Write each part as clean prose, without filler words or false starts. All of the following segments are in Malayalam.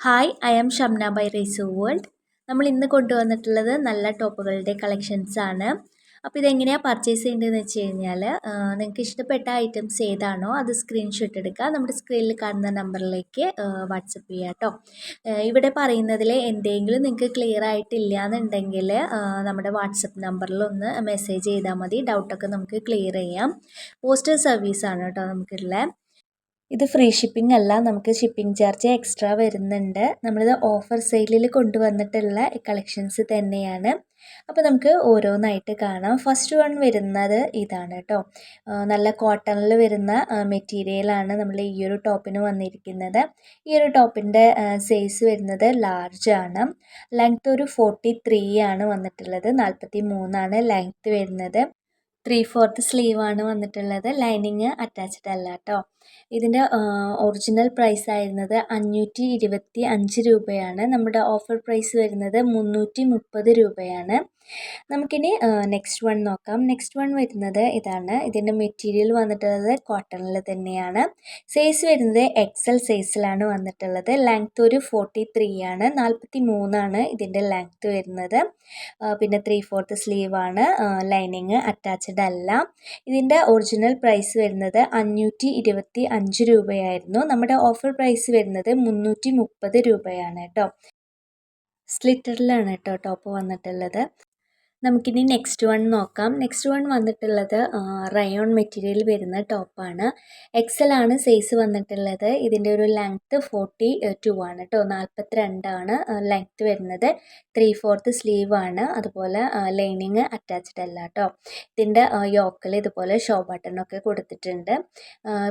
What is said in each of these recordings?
Hi, I am Shamna by റേസു വേൾഡ്. നമ്മൾ ഇന്ന് കൊണ്ടുവന്നിട്ടുള്ളത് നല്ല ടോപ്പുകളുടെ കളക്ഷൻസ് ആണ്. അപ്പോൾ ഇതെങ്ങനെയാണ് പർച്ചേസ് ചെയ്യേണ്ടതെന്ന് വെച്ച് കഴിഞ്ഞാൽ നിങ്ങൾക്ക് ഇഷ്ടപ്പെട്ട ഐറ്റംസ് ഏതാണോ അത് സ്ക്രീൻഷോട്ട് എടുക്കുക, നമ്മുടെ സ്ക്രീനിൽ കാണുന്ന നമ്പറിലേക്ക് വാട്സപ്പ് ചെയ്യുക കേട്ടോ. ഇവിടെ പറയുന്നതിൽ എന്തെങ്കിലും നിങ്ങൾക്ക് ക്ലിയർ ആയിട്ടില്ല എന്നുണ്ടെങ്കിൽ നമ്മുടെ വാട്സപ്പ് നമ്പറിൽ ഒന്ന് മെസ്സേജ് ചെയ്താൽ മതി. ഡൗട്ടൊക്കെ നമുക്ക് ക്ലിയർ ചെയ്യാം. പോസ്റ്റൽ സർവീസാണ് കേട്ടോ നമുക്കുള്ളത്. ഇത് ഫ്രീ ഷിപ്പിംഗ് അല്ല, നമുക്ക് ഷിപ്പിംഗ് ചാർജ് എക്സ്ട്രാ വരുന്നുണ്ട്. നമ്മളിത് ഓഫർ സെയിലിൽ കൊണ്ടുവന്നിട്ടുള്ള കളക്ഷൻസ് തന്നെയാണ്. അപ്പോൾ നമുക്ക് ഓരോന്നായിട്ട് കാണാം. ഫസ്റ്റ് വൺ വരുന്നത് ഇതാണ് കേട്ടോ. നല്ല കോട്ടണിൽ വരുന്ന മെറ്റീരിയലാണ് നമ്മൾ ഈ ഒരു ടോപ്പിന് വന്നിരിക്കുന്നത്. ഈ ഒരു ടോപ്പിൻ്റെ സൈസ് വരുന്നത് ലാർജ് ആണ്. ലെങ്ത്ത് ഒരു 43 ആണ് വന്നിട്ടുള്ളത്. 43 ലെങ്ത്ത് വരുന്നത്. 3/4 സ്ലീവാണ് വന്നിട്ടുള്ളത്. ലൈനിങ് അറ്റാച്ച്ഡ് അല്ല കേട്ടോ. ഇതിൻ്റെ ഒറിജിനൽ പ്രൈസ് ആയിരുന്നത് 525 രൂപയാണ്. നമ്മുടെ ഓഫർ പ്രൈസ് വരുന്നത് 330 രൂപയാണ്. നമുക്കിനി നെക്സ്റ്റ് വൺ നോക്കാം. നെക്സ്റ്റ് വൺ വരുന്നത് ഇതാണ്. ഇതിൻ്റെ മെറ്റീരിയൽ വന്നിട്ടുള്ളത് കോട്ടണിൽ തന്നെയാണ്. സൈസ് വരുന്നത് എക്സൽ സൈസിലാണ് വന്നിട്ടുള്ളത്. ലെങ്ത്ത് ഒരു 43 ആണ്. 43 ഇതിൻ്റെ ലെങ്ത്ത് വരുന്നത്. പിന്നെ 3/4 സ്ലീവാണ്. ലൈനിങ് അറ്റാച്ച്ഡ് അല്ല. ഇതിൻ്റെ ഒറിജിനൽ പ്രൈസ് വരുന്നത് 525 രൂപയായിരുന്നു. നമ്മുടെ ഓഫർ പ്രൈസ് വരുന്നത് 330 രൂപയാണ് കേട്ടോ. സ്ലിറ്ററിലാണ് കേട്ടോ ടോപ്പ് വന്നിട്ടുള്ളത്. നമുക്കിനി നെക്സ്റ്റ് വൺ നോക്കാം. നെക്സ്റ്റ് വൺ വന്നിട്ടുള്ളത് റയോൺ മെറ്റീരിയൽ വരുന്ന ടോപ്പാണ്. എക്സൽ ആണ് സൈസ് വന്നിട്ടുള്ളത്. ഇതിൻ്റെ ഒരു ലെങ്ത്ത് 42 ആണ് കേട്ടോ. 42 ലെങ്ത്ത് വരുന്നത്. 3/4 സ്ലീവാണ്. അതുപോലെ ലൈനിങ് അറ്റാച്ച്ഡ് അല്ല കേട്ടോ. ഇതിൻ്റെ യോക്കിൽ ഇതുപോലെ ഷോ ബട്ടണൊക്കെ കൊടുത്തിട്ടുണ്ട്.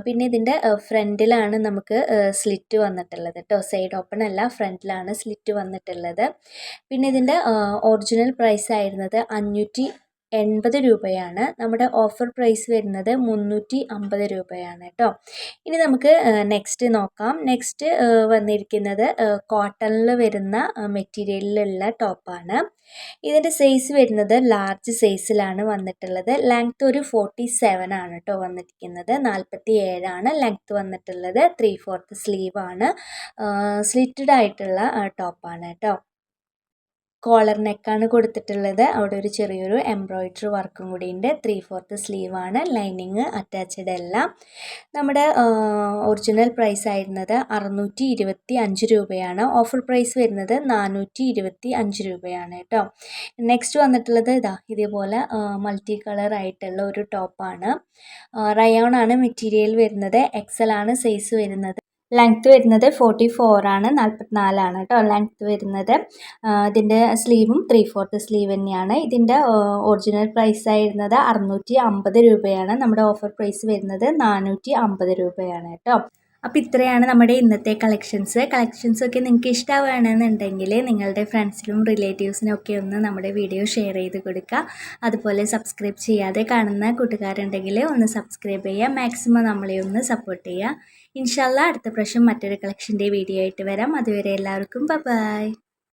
പിന്നെ ഇതിൻ്റെ ഫ്രണ്ടിലാണ് നമുക്ക് സ്ലിറ്റ് വന്നിട്ടുള്ളത് കേട്ടോ. സൈഡ് ഓപ്പൺ അല്ല, ഫ്രണ്ടിലാണ് സ്ലിറ്റ് വന്നിട്ടുള്ളത്. പിന്നെ ഇതിൻ്റെ ഒറിജിനൽ പ്രൈസ് ആയിരുന്നത് 580 രൂപയാണ്. നമ്മുടെ ഓഫർ പ്രൈസ് വരുന്നത് 350 രൂപയാണ് കേട്ടോ. ഇനി നമുക്ക് നെക്സ്റ്റ് നോക്കാം. നെക്സ്റ്റ് വന്നിരിക്കുന്നത് കോട്ടണിൽ വരുന്ന മെറ്റീരിയലിലുള്ള ടോപ്പാണ്. ഇതിൻ്റെ സൈസ് വരുന്നത് ലാർജ് സൈസിലാണ് വന്നിട്ടുള്ളത്. ലെങ്ത്ത് ഒരു 47 ആണ് കേട്ടോ വന്നിരിക്കുന്നത്. 47 ലെങ്ത്ത് വന്നിട്ടുള്ളത്. 3/4 സ്ലീവാണ്. സ്ലിറ്റഡ് ആയിട്ടുള്ള ടോപ്പാണ് കേട്ടോ. കോളർ നെക്കാണ് കൊടുത്തിട്ടുള്ളത്. അവിടെ ഒരു ചെറിയൊരു എംബ്രോയിഡറി വർക്കും കൂടി ഉണ്ട്. 3/4 സ്ലീവാണ്. ലൈനിങ് അറ്റാച്ച്ഡ് അല്ല. നമ്മുടെ ഒറിജിനൽ പ്രൈസ് ആയിരുന്നത് 625 രൂപയാണ്. ഓഫർ പ്രൈസ് വരുന്നത് 425 രൂപയാണ് കേട്ടോ. നെക്സ്റ്റ് വന്നിട്ടുള്ളത് ഇതേപോലെ മൾട്ടി കളർ ആയിട്ടുള്ള ഒരു ടോപ്പാണ്. റയോൺ ആണ് മെറ്റീരിയൽ വരുന്നത്. എക്സൽ ആണ് സൈസ് വരുന്നത്. ലെങ്ത്ത് വരുന്നത് 44 ആണ്. 44 കേട്ടോ ലെങ്ത്ത് വരുന്നത്. ഇതിൻ്റെ സ്ലീവും 3/4 സ്ലീവ് തന്നെയാണ്. ഇതിൻ്റെ ഒറിജിനൽ പ്രൈസ് ആയിരുന്നത് 650 രൂപയാണ്. നമ്മുടെ ഓഫർ പ്രൈസ് വരുന്നത് 450 രൂപയാണ് കേട്ടോ. അപ്പോൾ ഇത്രയാണ് നമ്മുടെ ഇന്നത്തെ കളക്ഷൻസൊക്കെ നിങ്ങൾക്ക് ഇഷ്ടമാവുകയാണെന്നുണ്ടെങ്കിൽ നിങ്ങളുടെ ഫ്രണ്ട്സിനും റിലേറ്റീവ്സിനും ഒക്കെ ഒന്ന് നമ്മുടെ വീഡിയോ ഷെയർ ചെയ്ത് കൊടുക്കുക. അതുപോലെ സബ്സ്ക്രൈബ് ചെയ്യാതെ കാണുന്ന കൂട്ടുകാരുണ്ടെങ്കിൽ ഒന്ന് സബ്സ്ക്രൈബ് ചെയ്യുക. മാക്സിമം നമ്മളെ ഒന്ന് സപ്പോർട്ട് ചെയ്യുക. ഇൻഷാല്ലാ അടുത്ത പ്രാവശ്യം മറ്റൊരു കളക്ഷൻ്റെ വീഡിയോ ആയിട്ട് വരാം. അതുവരെ എല്ലാവർക്കും ബൈ.